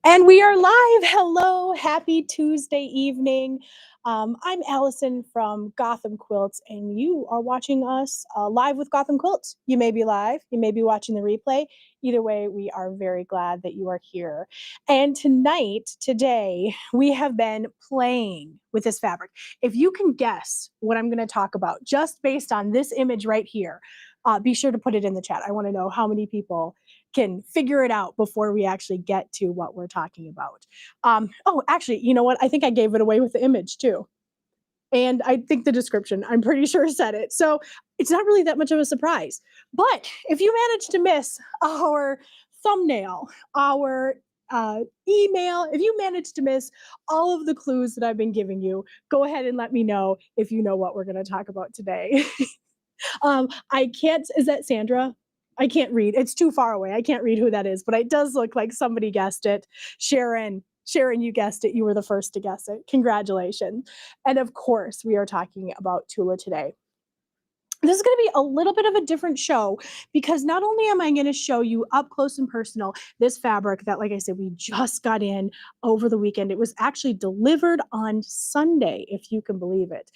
And we are live. Hello, happy Tuesday evening. I'm Allison from Gotham Quilts, and you are watching us live with Gotham Quilts. You may be live, you may be watching the replay. Either way, we are very glad that you are here. And today, we have been playing with this fabric. If you can guess what I'm going to talk about just based on this image right here, be sure to put it in the chat. I want to know how many people can figure it out before we actually get to what we're talking about. Oh, actually, you know what? I think I gave it away with the image too. And I think the description, I'm pretty sure said it. So it's not really that much of a surprise. But if you manage to miss our thumbnail, our email, if you manage to miss all of the clues that I've been giving you, go ahead and let me know if you know what we're going to talk about today. I can't, is that Sandra? I can't read. It's too far away. I can't read who that is, but it does look like somebody guessed it. Sharon, you guessed it. You were the first to guess it. Congratulations. And of course, we are talking about Tula today. This is going to be a little bit of a different show because not only am I going to show you up close and personal this fabric that, like I said, we just got in over the weekend. It was actually delivered on Sunday, if you can believe it.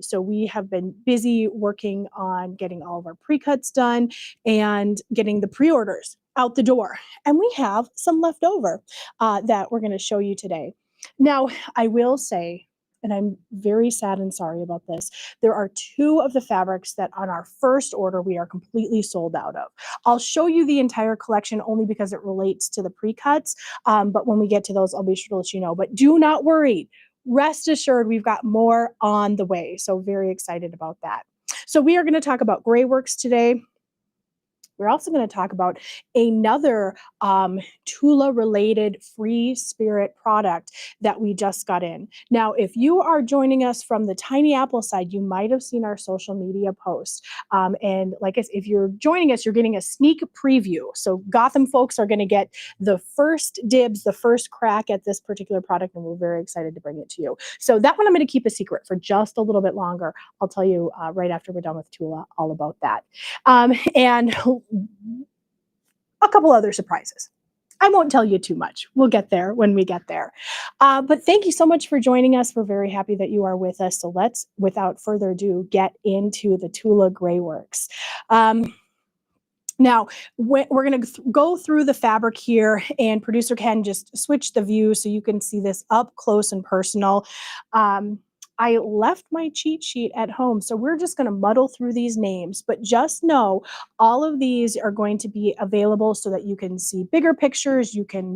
So we have been busy working on getting all of our pre-cuts done and getting the pre-orders out the door. And we have some left over that we're going to show you today. Now, I will say, and I'm very sad and sorry about this, there are two of the fabrics that on our first order we are completely sold out of. I'll show you the entire collection only because it relates to the pre-cuts, but when we get to those, I'll be sure to let you know. But do not worry. Rest assured, we've got more on the way. So very excited about that. So we are going to talk about Grayworks today. We're also going to talk about another Tula-related free spirit product that we just got in. Now, if you are joining us from the Tiny Apple side, you might have seen our social media post. And like I said, if you're joining us, you're getting a sneak preview. So Gotham folks are going to get the first dibs, the first crack at this particular product, and we're very excited to bring it to you. So that one I'm going to keep a secret for just a little bit longer. I'll tell you right after we're done with Tula all about that. And a couple other surprises. I won't tell you too much. We'll get there when we get there. But thank you so much for joining us. We're very happy that you are with us. So let's, without further ado, get into the Tula Grayworks. Now, we're going to go through the fabric here, and producer Ken just switch the view so you can see this up close and personal. I left my cheat sheet at home, so we're just going to muddle through these names, but just know all of these are going to be available so that you can see bigger pictures. You can,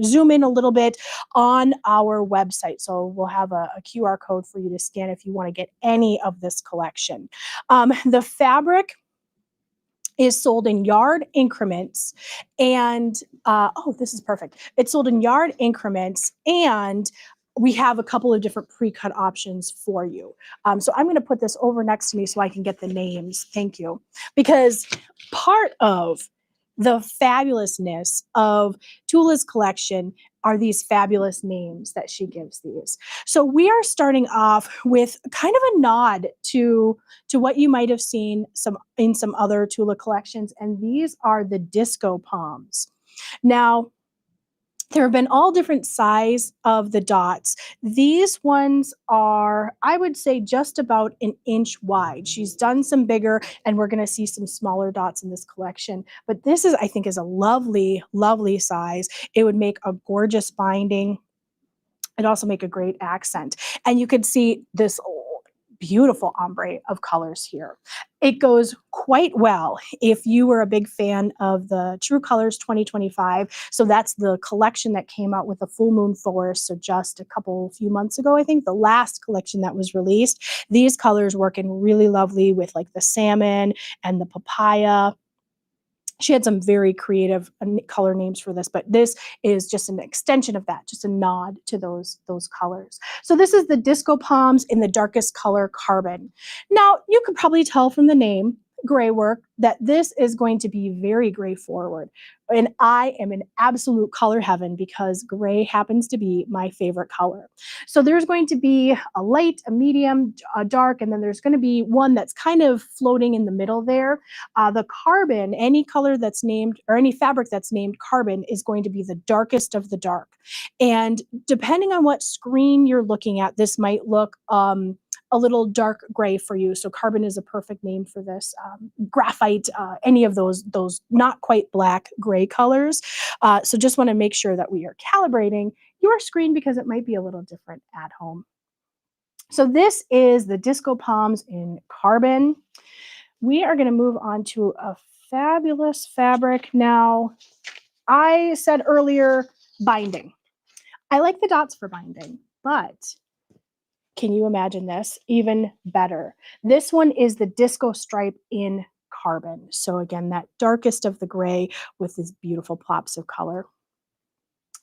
zoom in a little bit on our website. So we'll have a QR code for you to scan if you want to get any of this collection. The fabric is sold in yard increments, and this is perfect. It's sold in yard increments, and we have a couple of different pre-cut options for you. So I'm going to put this over next to me so I can get the names. Thank you. Because part of the fabulousness of Tula's collection are these fabulous names that she gives these. So we are starting off with kind of a nod to what you might have seen in some other Tula collections, and these are the disco palms. Now, there have been all different size of the dots. These ones are, I would say, just about an inch wide. She's done some bigger, and we're going to see some smaller dots in this collection. But this is, I think, is a lovely, lovely size. It would make a gorgeous binding. It'd also make a great accent. And you could see this beautiful ombre of colors here. It goes quite well if you were a big fan of the True Colors 2025. So that's the collection that came out with the Full Moon Forest. So just a few months ago, I think, the last collection that was released. These colors work in really lovely with like the salmon and the papaya. She had some very creative color names for this, but this is just an extension of that, just a nod to those colors. So this is the Disco Palms in the darkest color, Carbon. Now, you could probably tell from the name Graywork that this is going to be very gray forward. And I am in absolute color heaven because gray happens to be my favorite color. So there's going to be a light, a medium, a dark, and then there's going to be one that's kind of floating in the middle there. The carbon, any color that's named, or any fabric that's named carbon, is going to be the darkest of the dark. And depending on what screen you're looking at, this might look a little dark gray for you. So carbon is a perfect name for this. Graphite, any of those not quite black gray colors. So just want to make sure that we are calibrating your screen because it might be a little different at home. So this is the Disco Palms in carbon. We are going to move on to a fabulous fabric now. I said earlier, binding. I like the dots for binding, but can you imagine this? Even better. This one is the Disco Stripe in carbon. So again, that darkest of the gray with these beautiful plops of color.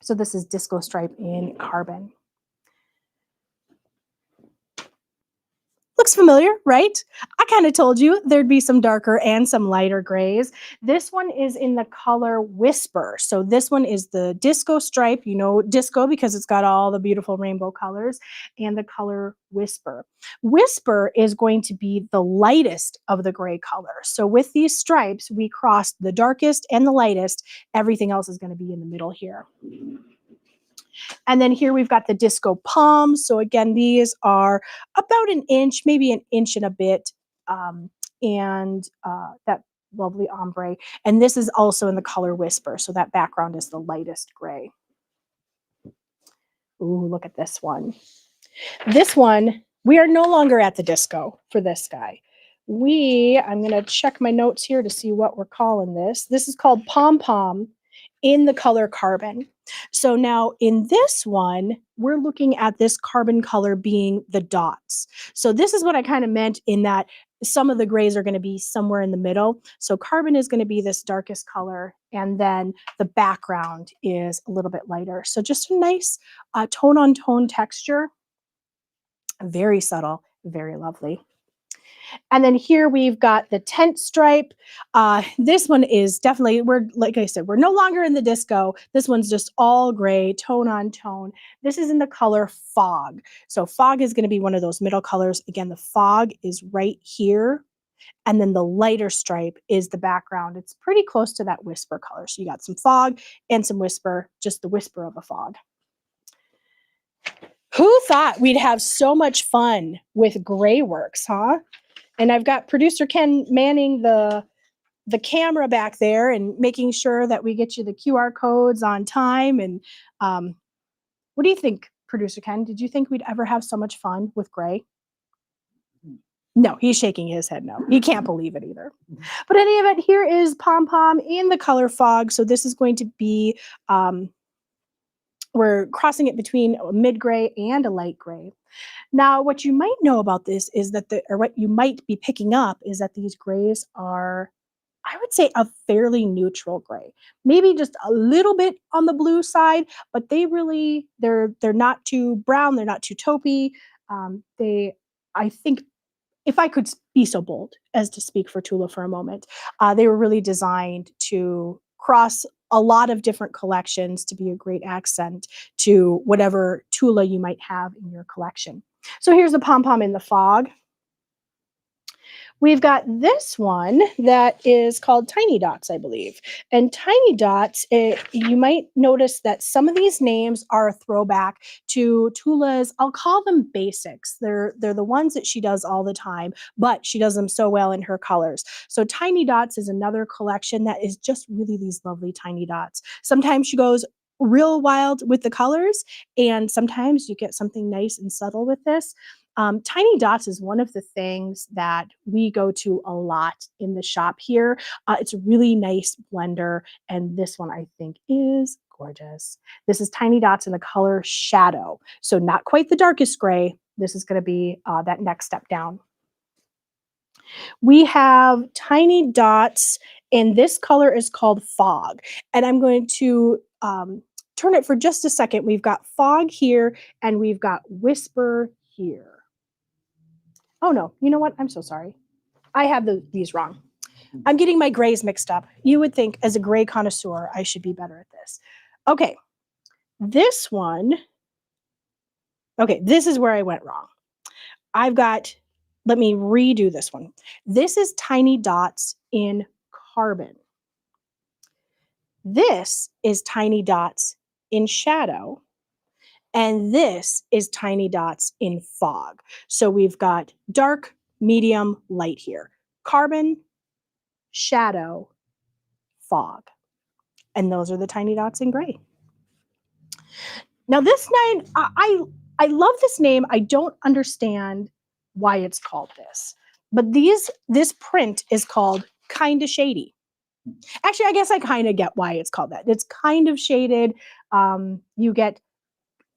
So this is Disco Stripe in carbon. Looks familiar, right? I kind of told you there'd be some darker and some lighter grays. This one is in the color Whisper. So this one is the Disco Stripe, you know, disco because it's got all the beautiful rainbow colors, and the color Whisper. Whisper is going to be the lightest of the gray color. So with these stripes, we crossed the darkest and the lightest. Everything else is going to be in the middle here. And then here we've got the Disco Palms. So again, these are about an inch, maybe an inch and a bit, that lovely ombre. And this is also in the color Whisper. So that background is the lightest gray. Ooh, look at this one. This one, we are no longer at the disco for this guy. I'm going to check my notes here to see what we're calling this. This is called Pom Pom in the color carbon. So now in this one, we're looking at this carbon color being the dots. So this is what I kind of meant in that some of the grays are going to be somewhere in the middle. So carbon is going to be this darkest color, and then the background is a little bit lighter. So just a nice tone on tone texture. Very subtle, very lovely. And then here we've got the tent stripe. This one is definitely, like I said, we're no longer in the disco. This one's just all gray, tone on tone. This is in the color Fog. So Fog is going to be one of those middle colors. Again, the fog is right here. And then the lighter stripe is the background. It's pretty close to that Whisper color. So you got some fog and some whisper, just the whisper of a fog. Who thought we'd have so much fun with Grayworks, huh? And I've got producer Ken manning the camera back there and making sure that we get you the QR codes on time. And what do you think, producer Ken? Did you think we'd ever have so much fun with gray? No, he's shaking his head no. He can't believe it either. But in any event, here is Pom Pom in the color Fog. So this is going to be, we're crossing it between a mid-gray and a light gray. Now, what you might know about this is that or what you might be picking up is that these grays are, I would say, a fairly neutral gray. Maybe just a little bit on the blue side, but they're not too brown, they're not too taupey. I think, if I could be so bold as to speak for Tula for a moment, they were really designed to cross a lot of different collections to be a great accent to whatever Tula you might have in your collection. So here's the Pom Pom in the Fog. We've got this one that is called Tiny Dots, I believe. And Tiny Dots, you might notice that some of these names are a throwback to Tula's, I'll call them basics. They're the ones that she does all the time, but she does them so well in her colors. So Tiny Dots is another collection that is just really these lovely tiny dots. Sometimes she goes real wild with the colors, and sometimes you get something nice and subtle with this. Tiny Dots is one of the things that we go to a lot in the shop here. It's a really nice blender, and this one I think is gorgeous. This is Tiny Dots in the color Shadow. So not quite the darkest gray. This is going to be that next step down. We have Tiny Dots, and this color is called Fog. And I'm going to turn it for just a second. We've got Fog here, and we've got Whisper here. Oh no, you know what? I'm so sorry. I have these wrong. I'm getting my grays mixed up. You would think as a gray connoisseur, I should be better at this. Okay, this one, okay, this is where I went wrong. I've got, let me redo this one. This is tiny dots in carbon. This is tiny dots in shadow. And this is tiny dots in fog. So we've got dark, medium, light here. Carbon, shadow, fog. And those are the tiny dots in gray. Now this name, I love this name. I don't understand why it's called this. But this print is called Kinda Shady. Actually, I guess I kind of get why it's called that. It's kind of shaded. You get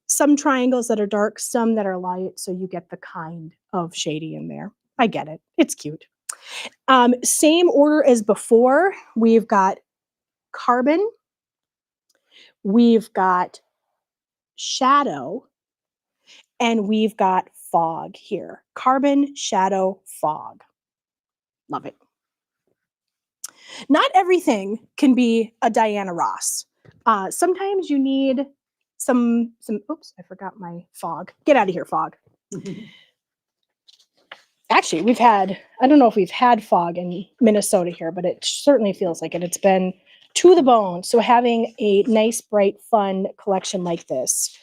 some triangles that are dark, some that are light, so you get the kind of shady in there. I get it. It's cute. Same order as before. We've got carbon. We've got shadow. And we've got fog here. Carbon, shadow, fog. Love it. Not everything can be a Diana Ross. Sometimes you need some, oops, I forgot my fog. Get out of here, fog. Actually, we've had, I don't know if we've had fog in Minnesota here, but it certainly feels like it. It's been to the bone. So having a nice, bright, fun collection like this,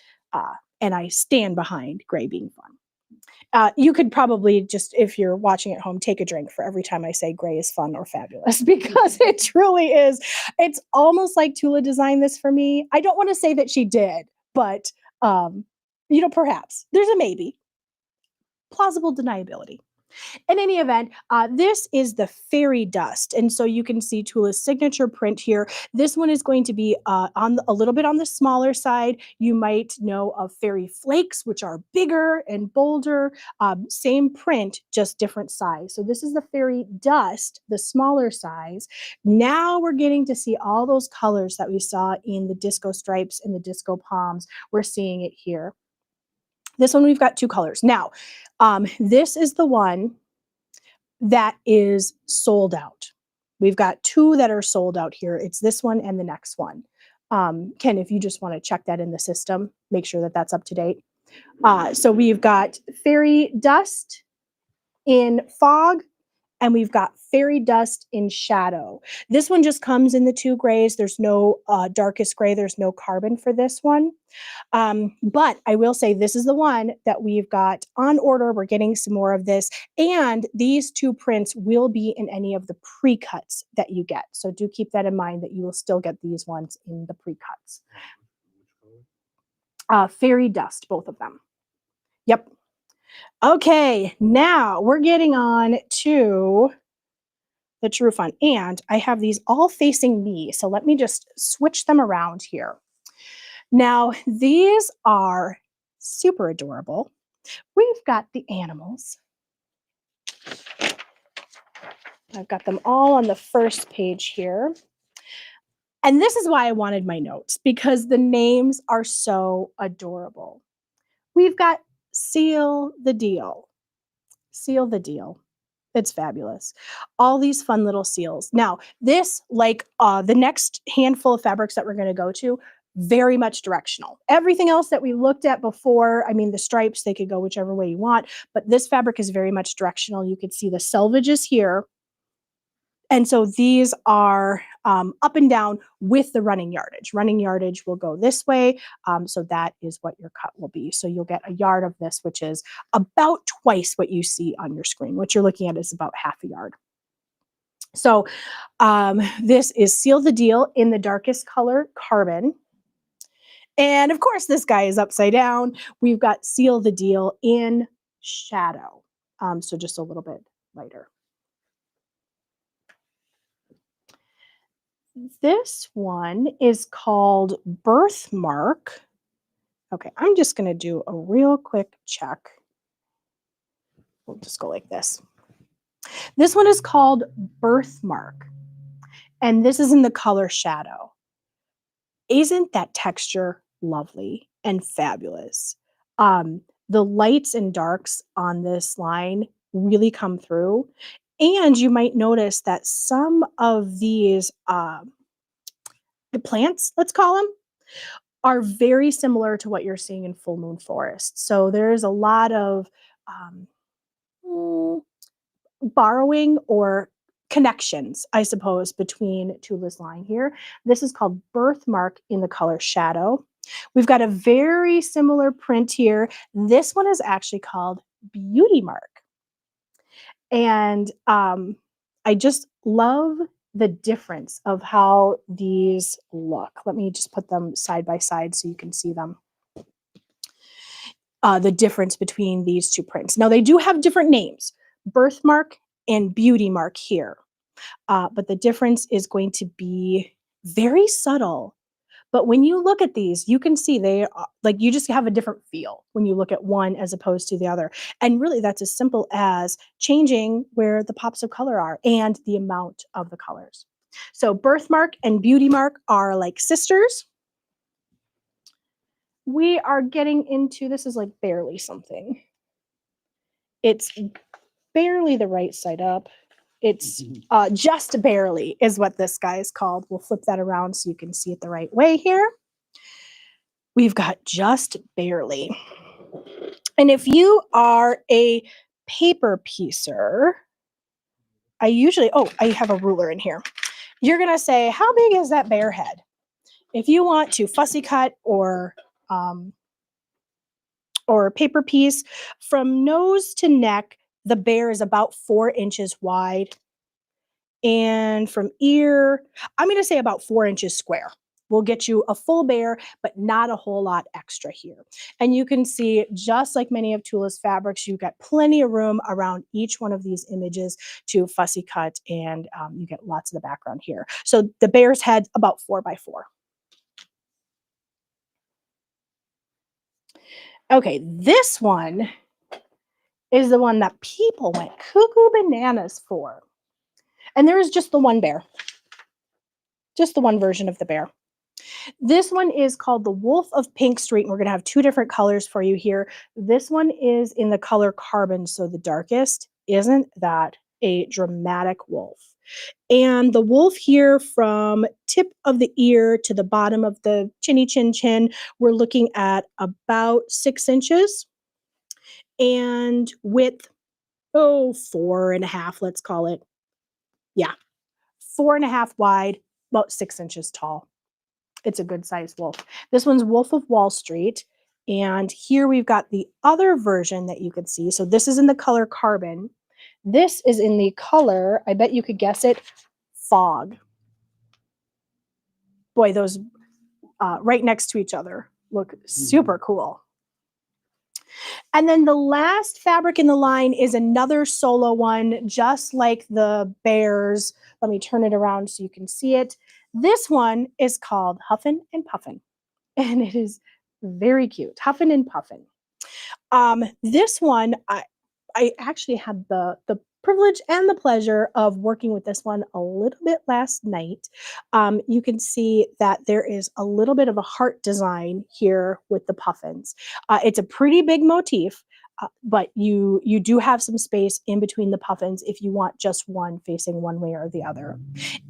and I stand behind gray being fun. You could probably just, if you're watching at home, take a drink for every time I say gray is fun or fabulous, because it truly is. It's almost like Tula designed this for me. I don't want to say that she did, but perhaps there's a maybe. Plausible deniability. In any event, this is the fairy dust. And so you can see Tula's signature print here. This one is going to be a little bit on the smaller side. You might know of fairy flakes, which are bigger and bolder. Same print, just different size. So this is the fairy dust, the smaller size. Now we're getting to see all those colors that we saw in the disco stripes and the disco palms. We're seeing it here. This one, we've got two colors. Now, this is the one that is sold out. We've got two that are sold out here. It's this one and the next one. Ken, if you just want to check that in the system, make sure that that's up to date. So we've got fairy dust in fog, and we've got fairy dust in shadow. This one just comes in the two grays. There's no darkest gray. There's no carbon for this one. But I will say this is the one that we've got on order. We're getting some more of this. And these two prints will be in any of the pre-cuts that you get. So do keep that in mind, that you will still get these ones in the pre-cuts. Fairy dust, both of them. Yep. Okay, now we're getting on to the true fun. And I have these all facing me. So let me just switch them around here. Now, these are super adorable. We've got the animals. I've got them all on the first page here. And this is why I wanted my notes, because the names are so adorable. We've got Seal the Deal. Seal the Deal. It's fabulous. All these fun little seals. Now, this, like the next handful of fabrics that we're going to go to, very much directional. Everything else that we looked at before, I mean, the stripes, they could go whichever way you want, but this fabric is very much directional. You could see the selvages here. And so these are up and down with the running yardage. Running yardage will go this way. So that is what your cut will be. So you'll get a yard of this, which is about twice what you see on your screen. What you're looking at is about half a yard. So this is Seal the Deal in the darkest color, carbon. And of course, this guy is upside down. We've got Seal the Deal in shadow. So just a little bit lighter. This one is called Birthmark. Okay, I'm just going to do a real quick check. We'll just go like this. This one is called Birthmark, and this is in the color shadow. Isn't that texture lovely and fabulous? The lights and darks on this line really come through. And you might notice that some of these the plants, let's call them, are very similar to what you're seeing in full moon forest. So there's a lot of um, mm, borrowing or connections, I suppose, between Tula's line here. This is called Birthmark in the color Shadow. We've got a very similar print here. This one is actually called Beauty Mark. And I just love the difference of how these look. Let me just put them side by side so you can see them. The difference between these two prints. Now, they do have different names, Birthmark and Beauty Mark here. But the difference is going to be very subtle. But when you look at these, you can see they are, like, you just have a different feel when you look at one as opposed to the other. And really, that's as simple as changing where the pops of color are and the amount of the colors. So Birthmark and Beauty Mark are like sisters. We are getting into, this is like barely something. It's barely the right side up. It's just barely is what this guy is called. We'll flip that around so you can see it the right way here. We've got just barely. And if you are a paper piecer, I have a ruler in here. You're going to say, how big is that bear head? If you want to fussy cut or paper piece, from nose to neck, the bear is about 4 inches wide. And from ear, I'm going to say about 4 inches square. We'll get you a full bear, but not a whole lot extra here. And you can see, just like many of Tula's fabrics, you've got plenty of room around each one of these images to fussy cut, and you get lots of the background here. So the bear's head, about 4 by 4. Okay, this one is the one that people went cuckoo bananas for. And there is just the one bear. Just the one version of the bear. This one is called the Wolf of Pink Street, and we're going to have 2 different colors for you here. This one is in the color Carbon, so the darkest. Isn't that a dramatic wolf? And the wolf here, from tip of the ear to the bottom of the chinny chin chin, we're looking at about 6 inches. And width, 4.5, let's call it. Yeah, 4.5 wide, about 6 inches tall. It's a good sized wolf. This one's Wolf of Wall Street. And here we've got the other version that you could see. So this is in the color Carbon. This is in the color, I bet you could guess it, Fog. Boy, those right next to each other look super cool. And then the last fabric in the line is another solo one, just like the bears. Let me turn it around so you can see it. This one is called Huffin' and Puffin', and it is very cute. Huffin' and Puffin'. This one, I actually had the privilege and the pleasure of working with this one a little bit last night. You can see that there is a little bit of a heart design here with the puffins. It's a pretty big motif, but you do have some space in between the puffins if you want just one facing one way or the other.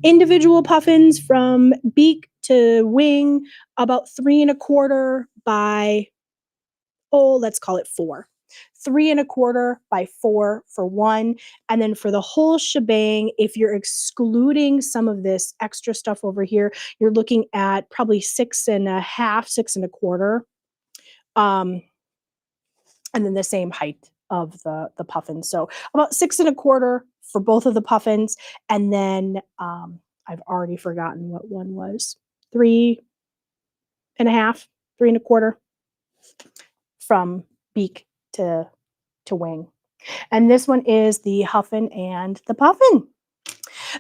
Individual puffins from beak to wing, about 3.25 by, let's call it 4. 3.25 by 4 for one. And then for the whole shebang, if you're excluding some of this extra stuff over here, you're looking at probably 6.5, 6.25. And then the same height of the puffins. So about 6.25 for both of the puffins. And then I've already forgotten what one was. 3.5, 3.25 from beak to wing. And this one is the Huffin' and the Puffin'.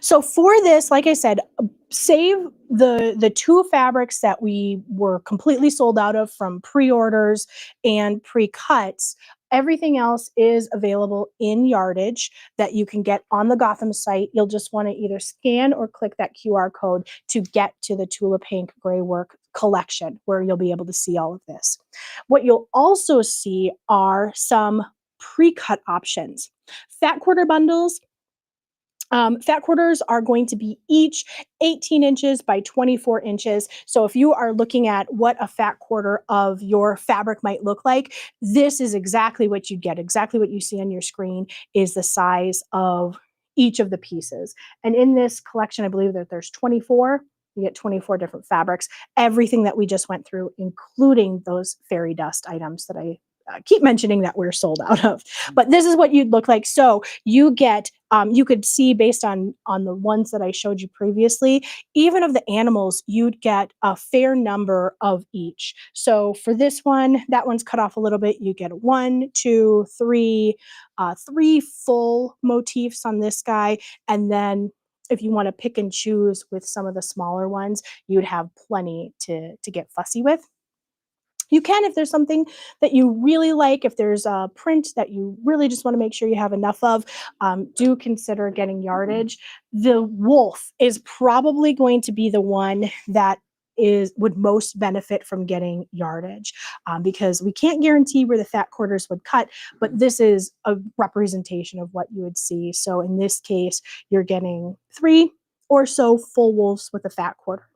So for this, like I said, save the 2 fabrics that we were completely sold out of from pre-orders and pre-cuts. Everything else is available in yardage that you can get on the Gotham site. You'll just want to either scan or click that QR code to get to the Tula Pink Graywork collection, where you'll be able to see all of this. What you'll also see are some pre-cut options. Fat quarter bundles, Fat quarters are going to be each 18 inches by 24 inches. So if you are looking at what a fat quarter of your fabric might look like, this is exactly what you get. Exactly what you see on your screen is the size of each of the pieces. And in this collection, I believe that there's 24. You get 24 different fabrics, everything that we just went through, including those fairy dust items that I keep mentioning that we're sold out of. But this is what you'd look like. So you get, you could see based on the ones that I showed you previously, even of the animals, you'd get a fair number of each. So for this one, that one's cut off a little bit. You get one, two, three, three full motifs on this guy. And then if you want to pick and choose with some of the smaller ones, you'd have plenty to get fussy with. You can, if there's something that you really like, if there's a print that you really just want to make sure you have enough of, do consider getting yardage. The wolf is probably going to be the one that would most benefit from getting yardage, because we can't guarantee where the fat quarters would cut, but this is a representation of what you would see. So in this case, you're getting 3 or so full wolves with a fat quarter.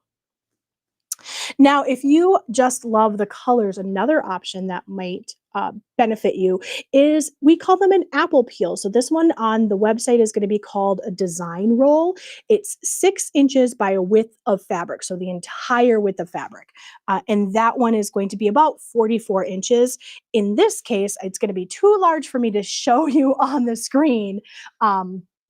Now, if you just love the colors, another option that might benefit you is we call them an apple peel. So this one on the website is going to be called a design roll. It's 6 inches by a width of fabric, so the entire width of fabric. And that one is going to be about 44 inches. In this case, it's going to be too large for me to show you on the screen.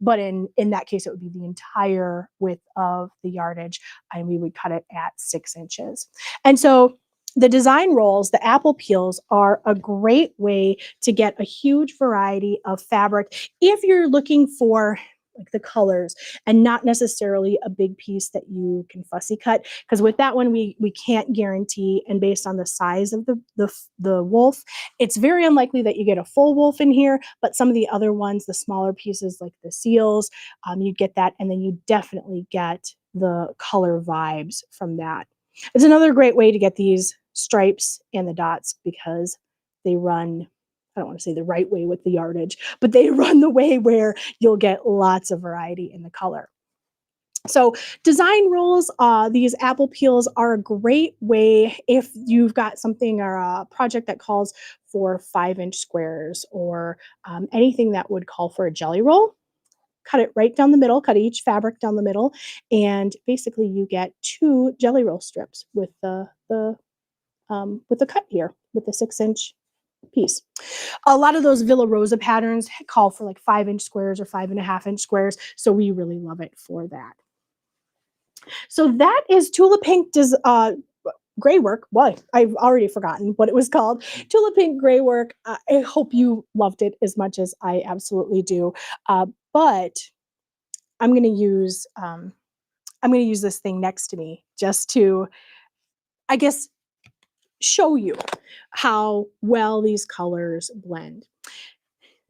But in that case, it would be the entire width of the yardage, and we would cut it at 6 inches. And so the design rolls, the apple peels, are a great way to get a huge variety of fabric if you're looking for like the colors and not necessarily a big piece that you can fussy cut, because with that one we can't guarantee, and based on the size of the wolf, it's very unlikely that you get a full wolf in here, but some of the other ones, the smaller pieces like the seals, you get that, and then you definitely get the color vibes from that. It's another great way to get these stripes and the dots because they run, I don't want to say the right way with the yardage, but they run the way where you'll get lots of variety in the color. So design rolls, these apple peels are a great way if you've got something or a project that calls for 5-inch squares, or anything that would call for a jelly roll. Cut it right down the middle, cut each fabric down the middle, and basically you get 2 jelly roll strips with the cut here with the 6-inch piece. A lot of those Villa Rosa patterns call for like 5-inch squares or 5.5-inch squares, so we really love it for that. So that is Tula Pink Graywork. What? I've already forgotten what it was called. Tula Pink Graywork. I hope you loved it as much as I absolutely do. But I'm going to use this thing next to me just to, I guess, show you how well these colors blend.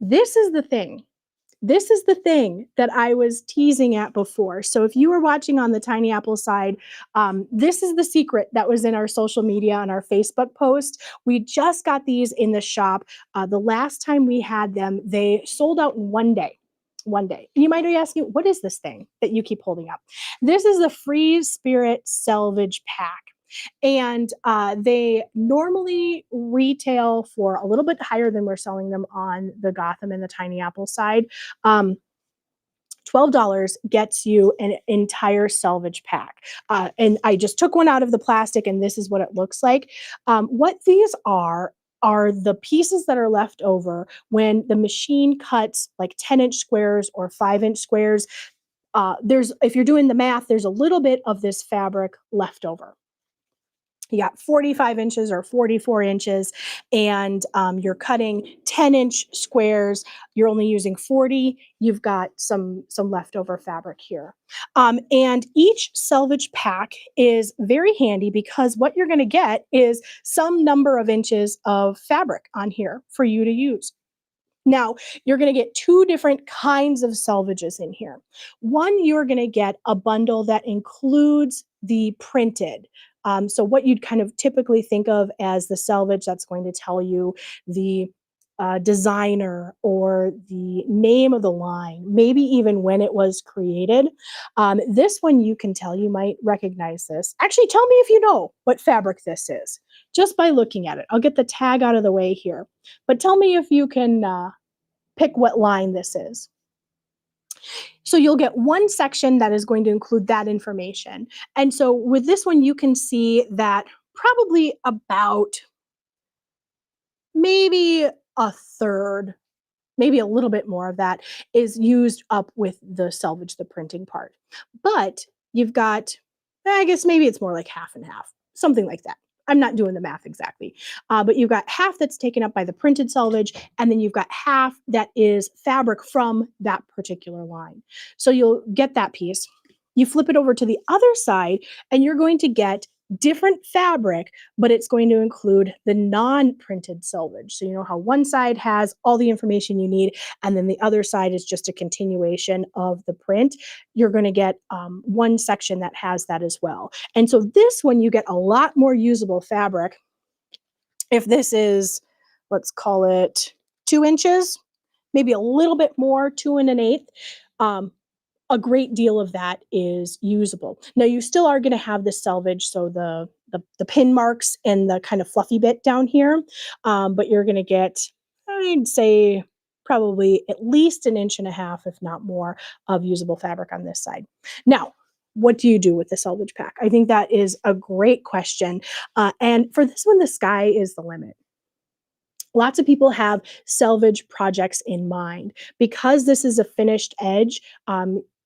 This is the thing. This is the thing that I was teasing at before. So if you were watching on the Tiny Apple side, this is the secret that was in our social media on our Facebook post. We just got these in the shop. The last time we had them, they sold out in 1 day. 1 day. And you might be asking, what is this thing that you keep holding up? This is the Free Spirit Selvedge pack. And they normally retail for a little bit higher than we're selling them on the Gotham and the Tiny Apple side. $12 gets you an entire Selvedge pack. And I just took one out of the plastic, and this is what it looks like. What these are the pieces that are left over when the machine cuts like 10-inch squares or 5-inch squares. If you're doing the math, there's a little bit of this fabric left over. You got 45 inches or 44 inches, and you're cutting 10-inch squares. You're only using 40. You've got some leftover fabric here. And each Selvedge pack is very handy because what you're going to get is some number of inches of fabric on here for you to use. Now, you're going to get 2 different kinds of selvages in here. One, you're going to get a bundle that includes the printed. So what you'd kind of typically think of as the selvage, that's going to tell you the designer or the name of the line, maybe even when it was created. This one you can tell, you might recognize this. Actually, tell me if you know what fabric this is, just by looking at it. I'll get the tag out of the way here, but tell me if you can pick what line this is. So you'll get one section that is going to include that information. And so with this one, you can see that probably about maybe a third, maybe a little bit more of that is used up with the selvage, the printing part. But you've got, I guess maybe it's more like half and half, something like that. I'm not doing the math exactly, but you've got half that's taken up by the printed selvage, and then you've got half that is fabric from that particular line. So you'll get that piece. You flip it over to the other side, and you're going to get different fabric, but it's going to include the non-printed selvage. So you know how one side has all the information you need, and then the other side is just a continuation of the print. You're going to get one section that has that as well. And so this one, you get a lot more usable fabric. If this is, let's call it 2 inches, maybe a little bit more, 2 1/8. A great deal of that is usable. Now you still are going to have the selvage, so the pin marks and the kind of fluffy bit down here, but you're going to get, I'd say, probably at least 1.5 inches, if not more, of usable fabric on this side. Now, what do you do with the selvage pack? I think that is a great question, and for this one, the sky is the limit. Lots of people have selvage projects in mind. Because this is a finished edge,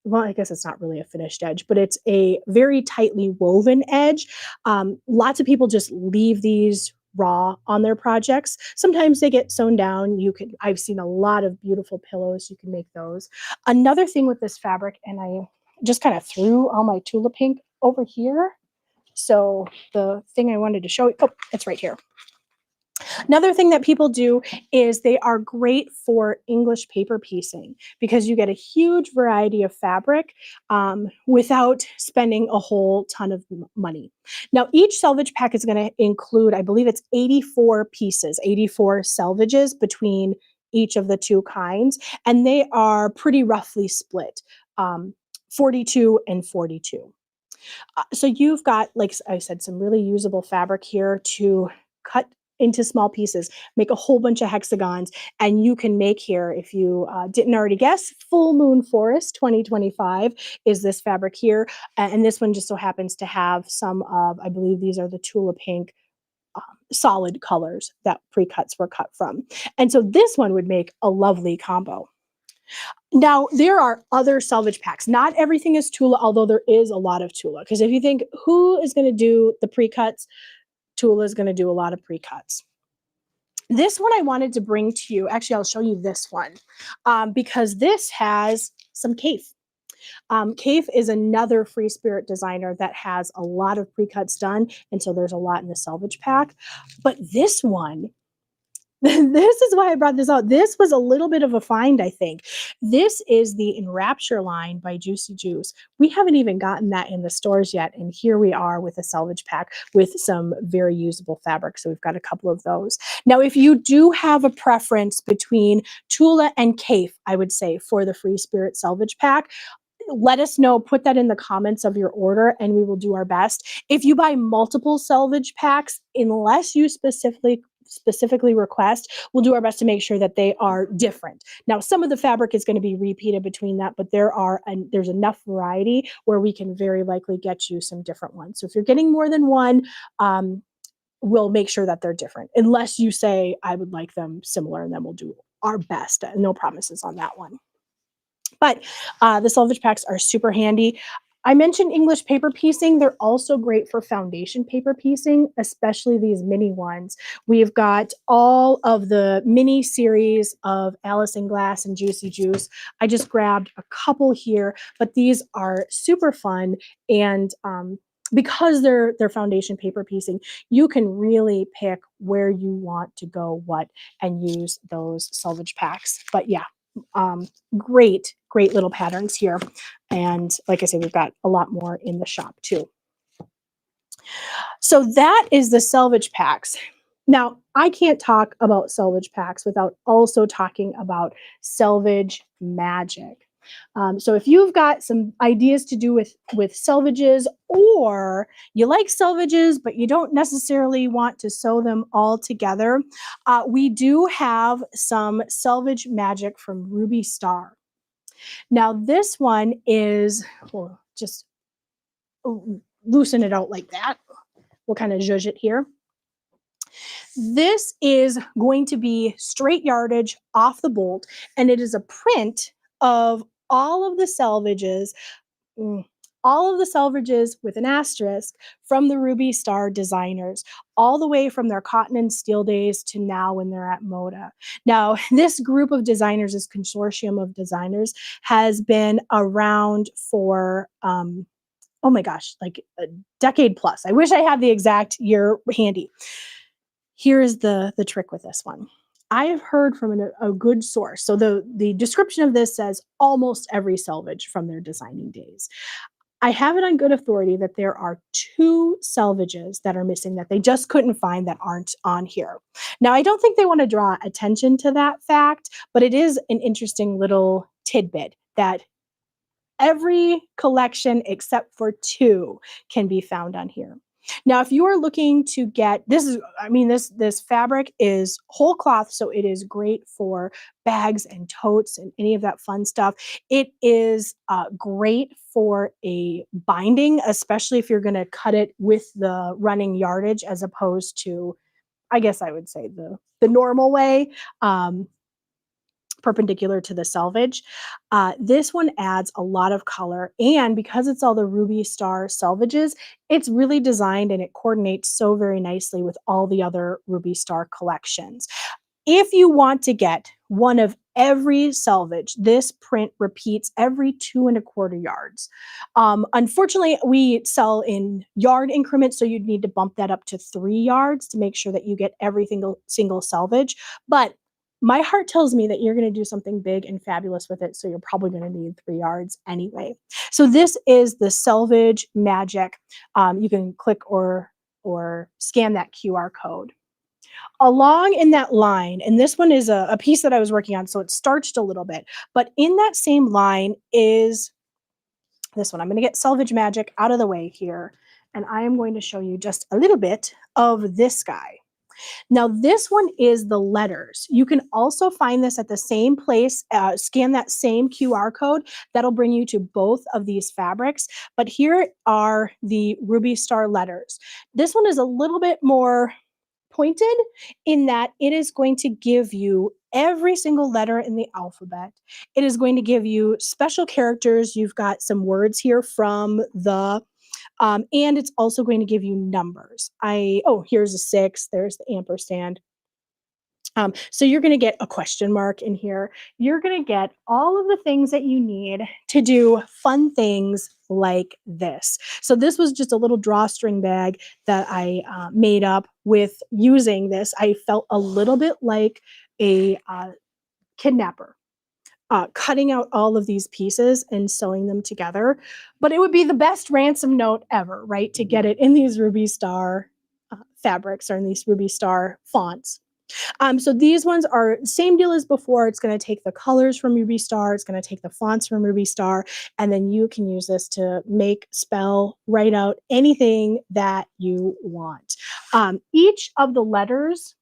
well, I guess it's not really a finished edge, but it's a very tightly woven edge. Lots of people just leave these raw on their projects. Sometimes they get sewn down. I've seen a lot of beautiful pillows. You can make those. Another thing with this fabric, and I just kind of threw all my Tula Pink over here. So the thing I wanted to show you, oh, it's right here. Another thing that people do is they are great for English paper piecing because you get a huge variety of fabric without spending a whole ton of money. Now, each selvage pack is going to include, I believe it's 84 pieces, 84 selvages between each of the two kinds, and they are pretty roughly split, 42 and 42. So you've got, like I said, some really usable fabric here to cut into small pieces, make a whole bunch of hexagons, and you can make here, if you didn't already guess, Full Moon Forest 2025 is this fabric here. And this one just so happens to have some of, I believe these are the Tula Pink solid colors that pre-cuts were cut from. And so this one would make a lovely combo. Now, there are other selvage packs. Not everything is Tula, although there is a lot of Tula. Because if you think, who is going to do the pre-cuts? Tula is going to do a lot of pre-cuts. This one I wanted to bring to you. Actually, I'll show you this one because this has some Kaif. Kaif is another free spirit designer that has a lot of pre-cuts done. And so there's a lot in the selvage pack. But this one, this is why I brought this out. This was a little bit of a find, I think. This is the Enrapture line by Juicy Juice. We haven't even gotten that in the stores yet, and here we are with a selvage pack with some very usable fabric, so we've got a couple of those. Now, if you do have a preference between Tula and Kaif, I would say, for the Free Spirit selvage pack, let us know, put that in the comments of your order, and we will do our best. If you buy multiple selvage packs, unless you specifically request, we'll do our best to make sure that they are different. Now, some of the fabric is going to be repeated between that, but there's enough variety where we can very likely get you some different ones. So if you're getting more than one, we'll make sure that they're different, unless you say, I would like them similar, and then we'll do our best. No promises on that one. But the selvage packs are super handy. I mentioned English paper piecing. They're also great for foundation paper piecing, especially these mini ones. We've got all of the mini series of Alice in Glass and Juicy Juice. I just grabbed a couple here, but these are super fun. And because they're foundation paper piecing, you can really pick where you want to go what and use those selvage packs. But yeah, great little patterns here. And like I said, we've got a lot more in the shop too. So that is the selvage packs. Now, I can't talk about Selvedge packs without also talking about Selvedge magic. So if you've got some ideas to do with selvages, or you like selvages but you don't necessarily want to sew them all together, we do have some Selvedge magic from Ruby Star. Now this one is, we'll just loosen it out like that. We'll kind of zhuzh it here. This is going to be straight yardage off the bolt, and it is a print of all of the selvages, with an asterisk from the Ruby Star designers, all the way from their cotton and steel days to now when they're at Moda. Now, this group of designers, this consortium of designers, has been around for, oh my gosh, like a decade plus. I wish I had the exact year handy. Here is the trick with this one. I have heard from a good source. So the description of this says almost every selvage from their designing days. I have it on good authority that there are 2 selvages that are missing that they just couldn't find that aren't on here. Now, I don't think they want to draw attention to that fact, but it is an interesting little tidbit that every collection except for 2 can be found on here. Now, if you are looking to get, this fabric is whole cloth, so it is great for bags and totes and any of that fun stuff. It is great for a binding, especially if you're going to cut it with the running yardage as opposed to, I guess I would say, the normal way. Perpendicular to the Selvedge. This one adds a lot of color, and because it's all the Ruby Star selvages, it's really designed and it coordinates so very nicely with all the other Ruby Star collections. If you want to get one of every selvage, this print repeats every 2¼ yards. Unfortunately, we sell in yard increments, so you'd need to bump that up to 3 yards to make sure that you get every single selvage. But my heart tells me that you're going to do something big and fabulous with it, so you're probably going to need 3 yards anyway. So this is the Selvedge magic. You can click or scan that QR code. Along in that line, and this one is a piece that I was working on, so it starched a little bit, but in that same line is this one. I'm going to get Selvedge magic out of the way here, and I am going to show you just a little bit of this guy. Now, this one is the letters. You can also find this at the same place. Scan that same QR code. That'll bring you to both of these fabrics. But here are the Ruby Star letters. This one is a little bit more pointed in that it is going to give you every single letter in the alphabet. It is going to give you special characters. You've got some words here from the and it's also going to give you numbers. Here's a 6. There's the ampersand. So you're going to get a question mark in here. You're going to get all of the things that you need to do fun things like this. So this was just a little drawstring bag that I made up with using this. I felt a little bit like a kidnapper. Cutting out all of these pieces and sewing them together. But it would be the best ransom note ever, right? To get it in these Ruby Star fabrics or in these Ruby Star fonts. So these ones are same deal as before. It's going to take the colors from Ruby Star. It's going to take the fonts from Ruby Star. And then you can use this to make, spell, write out anything that you want. Each of the letters,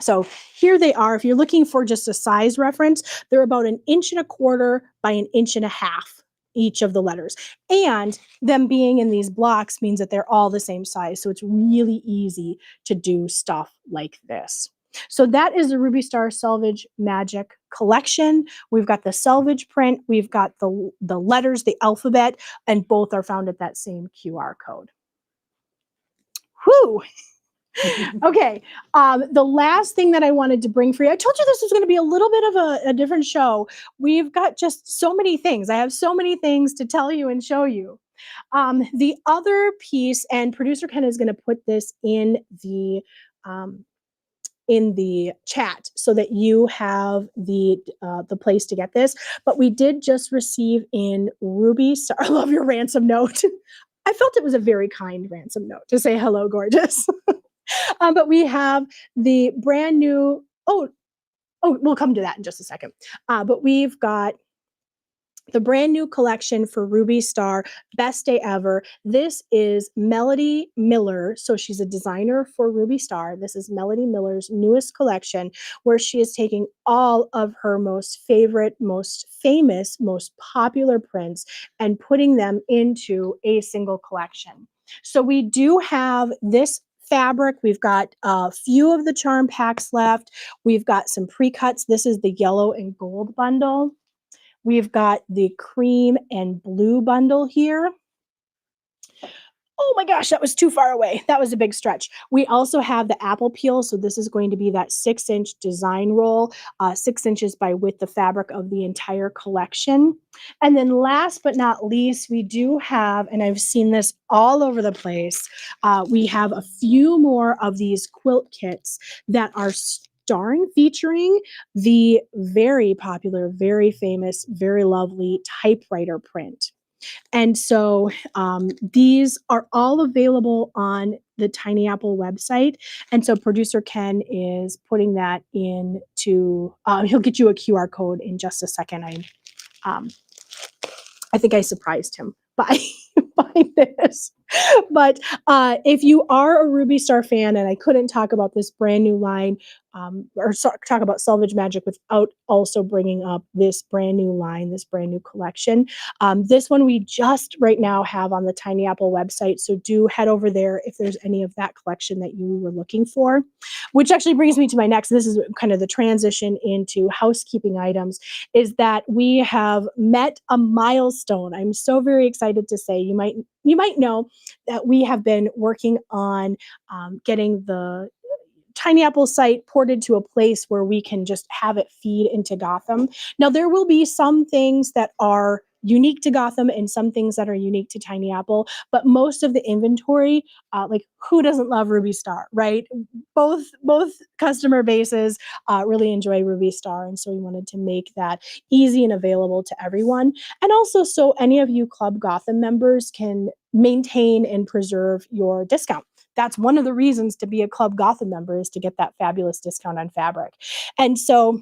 so here they are. If you're looking for just a size reference, they're about 1¼ inch by 1½ inch, each of the letters. And them being in these blocks means that they're all the same size. So it's really easy to do stuff like this. So that is the Ruby Star Selvedge Magic collection. We've got the Selvedge print. We've got the letters, the alphabet, and both are found at that same QR code. Whew. Okay, the last thing that I wanted to bring for you, I told you this was going to be a little bit of a different show. We've got just so many things. I have so many things to tell you and show you. The other piece, and producer Ken is going to put this in the chat so that you have the place to get this. But we did just receive in Ruby Star. I love your ransom note. I felt it was a very kind ransom note to say hello, gorgeous. But we have the brand new, we'll come to that in just a second. But we've got the brand new collection for Ruby Star, Best Day Ever. This is Melody Miller. So she's a designer for Ruby Star. This is Melody Miller's newest collection, where she is taking all of her most favorite, most famous, most popular prints and putting them into a single collection. So we do have this fabric. We've got a few of the charm packs left. We've got some pre-cuts. This is the yellow and gold bundle. We've got the cream and blue bundle here. Oh my gosh, that was too far away. That was a big stretch. We also have the apple peel. So this is going to be that 6-inch design roll, 6 inches by width, the fabric of the entire collection. And then last but not least, we do have, and I've seen this all over the place, we have a few more of these quilt kits that are featuring the very popular, very famous, very lovely typewriter print. And so these are all available on the Tiny Apple website. And so producer Ken is putting that into, he'll get you a QR code in just a second. I think I surprised him by this. But if you are a Ruby Star fan, and I couldn't talk about this brand new line or talk about Salvage Magic without also bringing up this brand new line, this brand new collection. This one we just right now have on the Tiny Apple website. So do head over there if there's any of that collection that you were looking for, which actually brings me to my next. This is kind of the transition into housekeeping items, is that we have met a milestone. I'm so very excited to say, you might know that we have been working on getting the Tiny Apple site ported to a place where we can just have it feed into Gotham. Now, there will be some things that are unique to Gotham and some things that are unique to Tiny Apple, but most of the inventory, like who doesn't love Ruby Star, right? Both customer bases really enjoy Ruby Star, and so we wanted to make that easy and available to everyone. And also so any of you Club Gotham members can maintain and preserve your discount. That's one of the reasons to be a Club Gotham member, is to get that fabulous discount on fabric. And so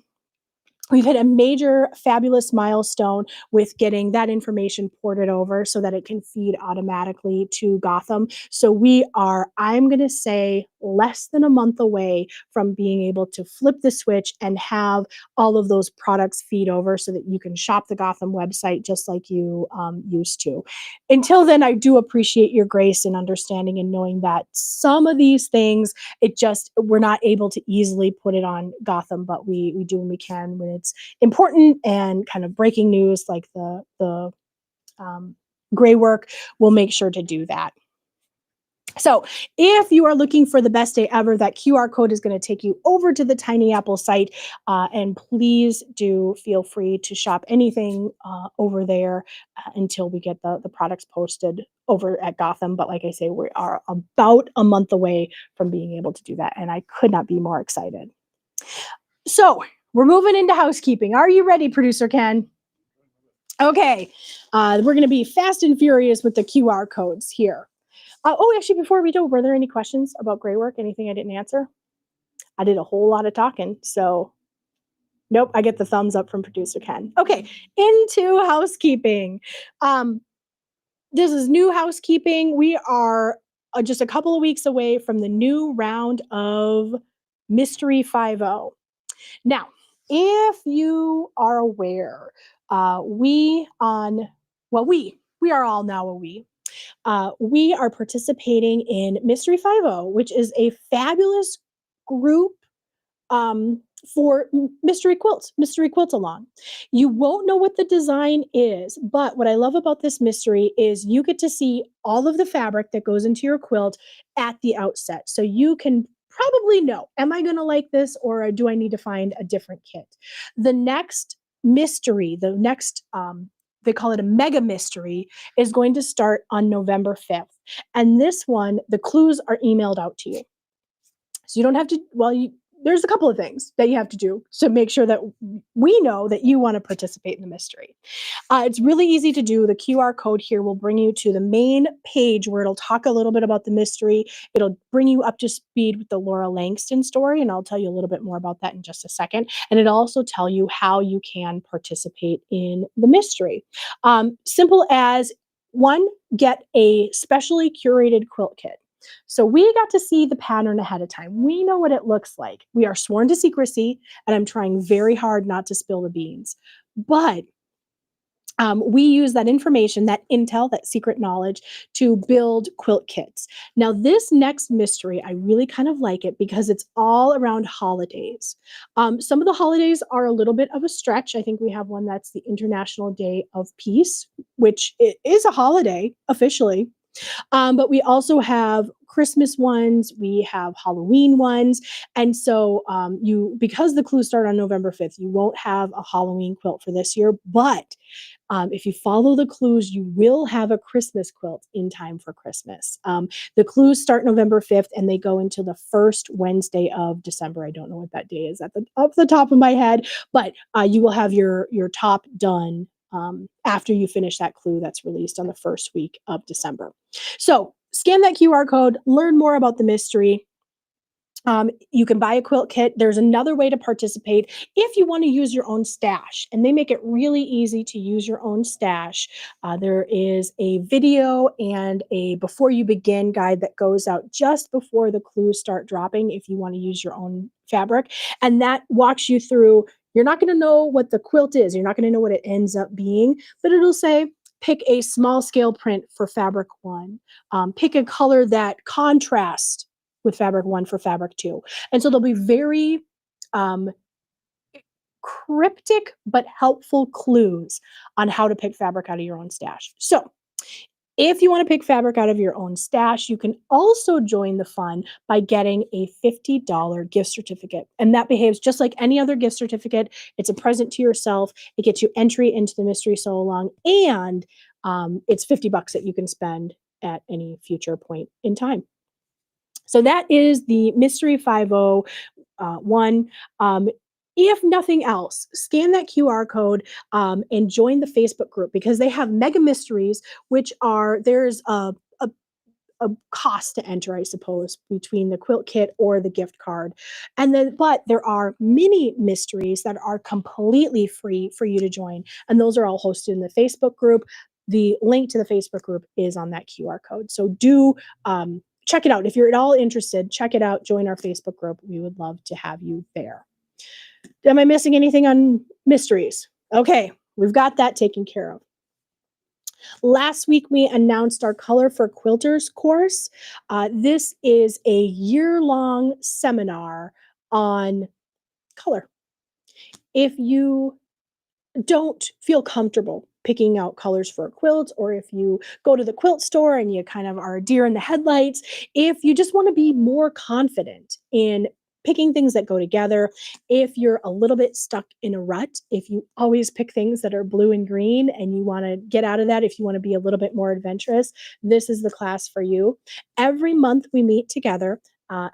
we've hit a major fabulous milestone with getting that information ported over so that it can feed automatically to Gotham. So we are, I'm going to say, less than a month away from being able to flip the switch and have all of those products feed over so that you can shop the Gotham website just like you used to. Until then, I do appreciate your grace and understanding and knowing that some of these things, we're not able to easily put it on Gotham, but we do when we can, when it's important and kind of breaking news like the Graywork, we'll make sure to do that. So if you are looking for the Best Day Ever, that QR code is going to take you over to the Tiny Apple site. And please do feel free to shop anything over there until we get the products posted over at Gotham. But like I say, we are about a month away from being able to do that. And I could not be more excited. So we're moving into housekeeping. Are you ready, Producer Ken? Okay. We're going to be fast and furious with the QR codes here. Actually, before we do, were there any questions about Graywork? Anything I didn't answer? I did a whole lot of talking, so nope, I get the thumbs up from Producer Ken. Okay, into housekeeping. This is new housekeeping. We are just a couple of weeks away from the new round of Mystery 5.0. Now, if you are aware, we are all now a we are participating in Mystery 5.0, which is a fabulous group for mystery quilt-along. You won't know what the design is, but what I love about this mystery is you get to see all of the fabric that goes into your quilt at the outset. So you can probably know, am I going to like this, or do I need to find a different kit? The next mystery, they call it a mega mystery, is going to start on November 5th. And this one, the clues are emailed out to you. So you don't have to, there's a couple of things that you have to do to make sure that we know that you want to participate in the mystery. It's really easy to do. The QR code here will bring you to the main page where it'll talk a little bit about the mystery. It'll bring you up to speed with the Laura Langston story, and I'll tell you a little bit more about that in just a second. And it'll also tell you how you can participate in the mystery. Simple as one, get a specially curated quilt kit. So we got to see the pattern ahead of time. We know what it looks like. We are sworn to secrecy, and I'm trying very hard not to spill the beans. But we use that information, that intel, that secret knowledge to build quilt kits. Now, this next mystery, I really kind of like it because it's all around holidays. Some of the holidays are a little bit of a stretch. I think we have one that's the International Day of Peace, which is a holiday officially. But we also have Christmas ones, we have Halloween ones. And so because the clues start on November 5th, you won't have a Halloween quilt for this year. But if you follow the clues, you will have a Christmas quilt in time for Christmas. The clues start November 5th and they go into the first Wednesday of December. I don't know what that day is off the top of my head, but you will have your top done after you finish that clue that's released on the first week of December. So scan that QR code, learn more about the mystery. You can buy a quilt kit. There's another way to participate if you want to use your own stash, and they make it really easy to use your own stash. There is a video and a before you begin guide that goes out just before the clues start dropping if you want to use your own fabric, and that walks you through. You're not going to know what the quilt is. You're not going to know what it ends up being, but it'll say, pick a small scale print for fabric 1. Pick a color that contrasts with fabric 1 for fabric 2. And so there'll be very cryptic but helpful clues on how to pick fabric out of your own stash. So if you want to pick fabric out of your own stash, you can also join the fun by getting a $50 gift certificate. And that behaves just like any other gift certificate. It's a present to yourself. It gets you entry into the mystery sew along, and it's $50 that you can spend at any future point in time. So that is the Mystery 501. If nothing else, scan that QR code and join the Facebook group because they have mega mysteries, there's a cost to enter, I suppose, between the quilt kit or the gift card. But there are mini mysteries that are completely free for you to join. And those are all hosted in the Facebook group. The link to the Facebook group is on that QR code. So do check it out. If you're at all interested, check it out. Join our Facebook group. We would love to have you there. Am I missing anything on mysteries? Okay, we've got that taken care of. Last week, we announced our Color for Quilters course. This is a year-long seminar on color. If you don't feel comfortable picking out colors for a quilt, or if you go to the quilt store and you kind of are a deer in the headlights, if you just want to be more confident in picking things that go together, if you're a little bit stuck in a rut, if you always pick things that are blue and green and you want to get out of that, if you want to be a little bit more adventurous, this is the class for you. Every month we meet together.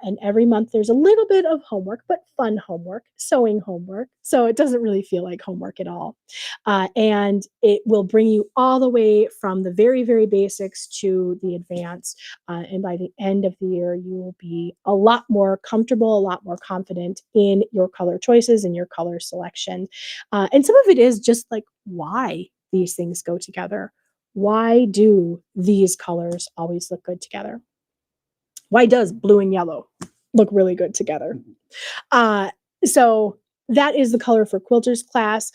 And every month there's a little bit of homework, but fun homework, sewing homework. So it doesn't really feel like homework at all. And it will bring you all the way from the very, very basics to the advanced. And by the end of the year, you will be a lot more comfortable, a lot more confident in your color choices and your color selection. And some of it is just like why these things go together. Why do these colors always look good together? Why does blue and yellow look really good together? So that is the Color for Quilters class.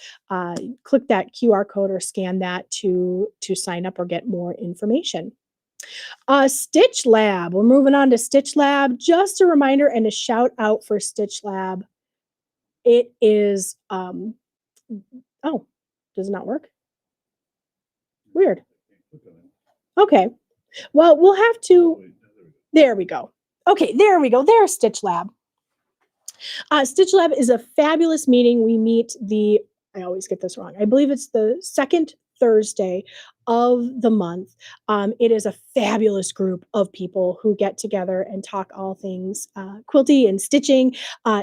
Click that QR code or scan that to sign up or get more information. Stitch Lab. We're moving on to Stitch Lab. Just a reminder and a shout out for Stitch Lab. It is, oh, does it not work? Weird. Okay. Well, we'll have to... There we go. Okay, there we go. There's Stitch Lab. Stitch Lab is a fabulous meeting. We meet I always get this wrong. I believe it's the second Thursday of the month. It is a fabulous group of people who get together and talk all things quilty and stitching.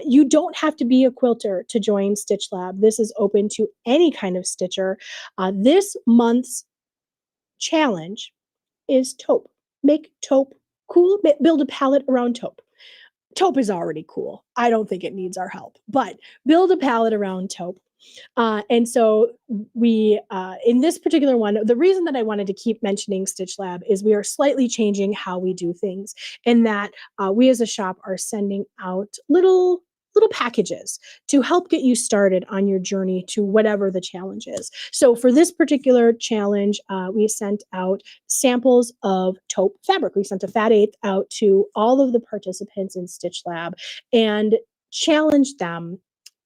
You don't have to be a quilter to join Stitch Lab. This is open to any kind of stitcher. This month's challenge is taupe. Make taupe cool. Build a palette around taupe. Taupe is already cool. I don't think it needs our help, but build a palette around taupe. And so we, in this particular one, the reason that I wanted to keep mentioning Stitch Lab is we are slightly changing how we do things, in that we as a shop are sending out little packages to help get you started on your journey to whatever the challenge is. So for this particular challenge, we sent out samples of taupe fabric. We sent a fat eighth out to all of the participants in Stitch Lab and challenged them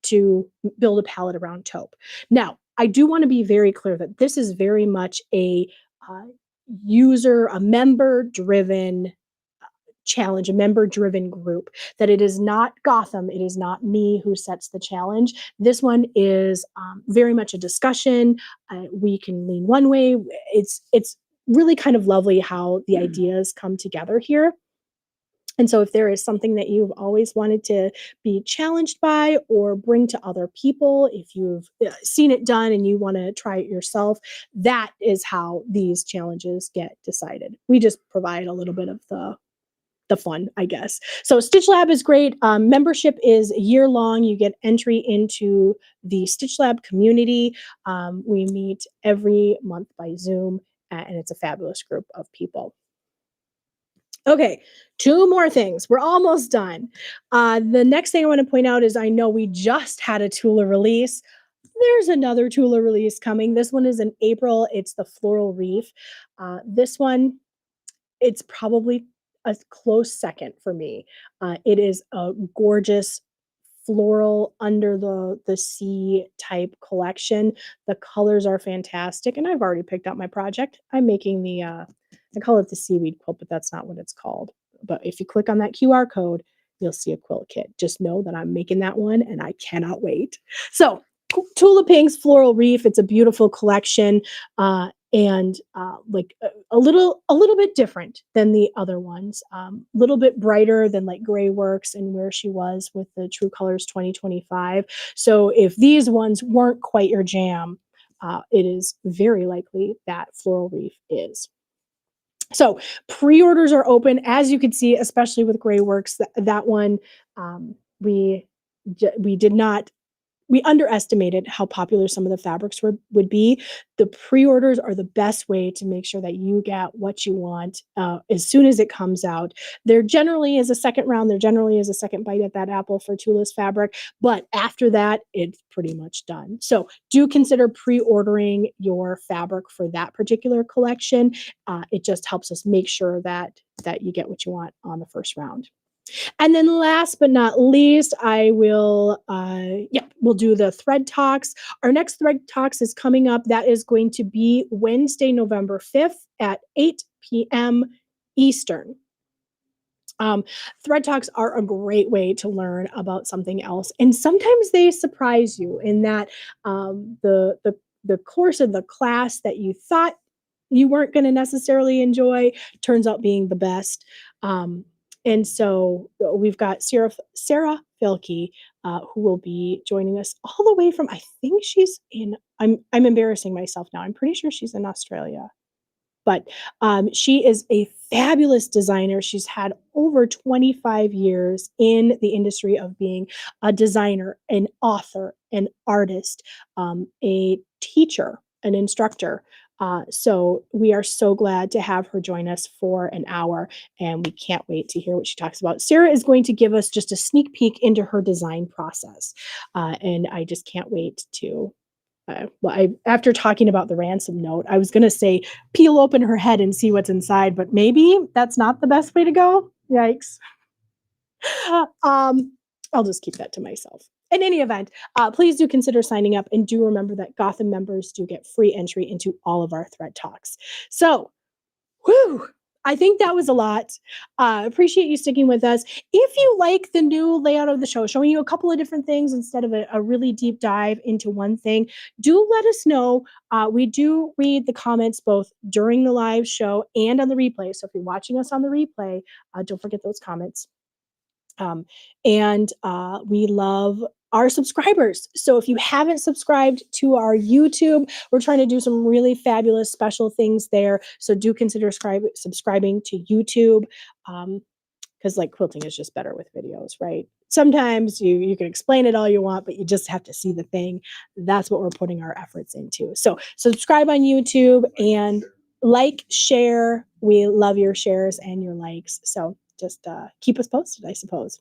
to build a palette around taupe. Now, I do want to be very clear that this is very much a member-driven challenge, a member-driven group, that it is not Gotham, it is not me who sets the challenge. This one is very much a discussion. We can lean one way. It's really kind of lovely how the ideas come together here. And so if there is something that you've always wanted to be challenged by or bring to other people, if you've seen it done and you want to try it yourself, that is how these challenges get decided. We just provide a little bit of the fun, I guess. So Stitch Lab is great. Membership is a year long. You get entry into the Stitch Lab community. We meet every month by Zoom, and it's a fabulous group of people. Okay, two more things. We're almost done. The next thing I want to point out is I know we just had a Tula release. There's another Tula release coming. This one is in April. It's the Floral Reef. This one, it's probably a close second for me. It is a gorgeous floral under the sea type collection. The colors are fantastic, and I've already picked out my project. I'm making the I call it the seaweed quilt, but that's not what it's called. But if you click on that QR code, you'll see a quilt kit. Just know that I'm making that one, and I cannot wait. So Tula Pink's Floral Reef, it's a beautiful collection, and like a little bit different than the other ones. A little bit brighter than like Grayworks and Where She Was with the True Colors 2025. So if these ones weren't quite your jam, it is very likely that Floral Reef is. So pre-orders are open, as you can see, especially with Grayworks. That one, we underestimated how popular some of the fabrics would be. The pre-orders are the best way to make sure that you get what you want as soon as it comes out. There generally is a second round. There generally is a second bite at that apple for Tula's fabric. But after that, it's pretty much done. So do consider pre-ordering your fabric for that particular collection. It just helps us make sure that you get what you want on the first round. And then last but not least, we'll do the thread talks. Our next thread talks is coming up. That is going to be Wednesday, November 5th at 8 p.m. Eastern. Thread talks are a great way to learn about something else, and sometimes they surprise you in that the course of the class that you thought you weren't going to necessarily enjoy turns out being the best. And so we've got Sarah Filke, who will be joining us all the way from, I think she's in, I'm embarrassing myself now. I'm pretty sure she's in Australia. But she is a fabulous designer. She's had over 25 years in the industry of being a designer, an author, an artist, a teacher, an instructor. So we are so glad to have her join us for an hour, and we can't wait to hear what she talks about. Sarah is going to give us just a sneak peek into her design process, and I just can't wait to. After talking about the ransom note, I was going to say peel open her head and see what's inside, but maybe that's not the best way to go. Yikes. I'll just keep that to myself. In any event, please do consider signing up, and do remember that Gotham members do get free entry into all of our thread talks. So, I think that was a lot. Appreciate you sticking with us. If you like the new layout of the show, showing you a couple of different things instead of a really deep dive into one thing, do let us know. We do read the comments both during the live show and on the replay. So if you're watching us on the replay, don't forget those comments. And we love our subscribers. So if you haven't subscribed to our YouTube, we're trying to do some really fabulous special things there. So do consider subscribing to YouTube. Because like quilting is just better with videos, right? Sometimes you can explain it all you want, but you just have to see the thing. That's what we're putting our efforts into. So subscribe on YouTube and like, share. We love your shares and your likes. So just keep us posted, I suppose.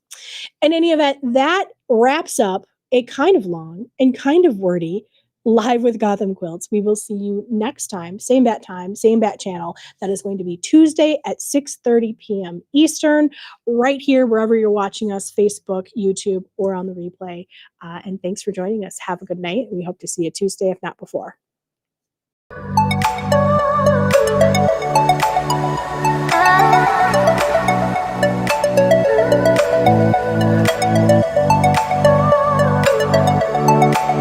In any event, that wraps up a kind of long and kind of wordy Live with Gotham Quilts. We will see you next time, same bat time, same bat channel. That is going to be Tuesday at 6:30 p.m. Eastern, right here, wherever you're watching us, Facebook, YouTube, or on the replay. And thanks for joining us. Have a good night. We hope to see you Tuesday, if not before.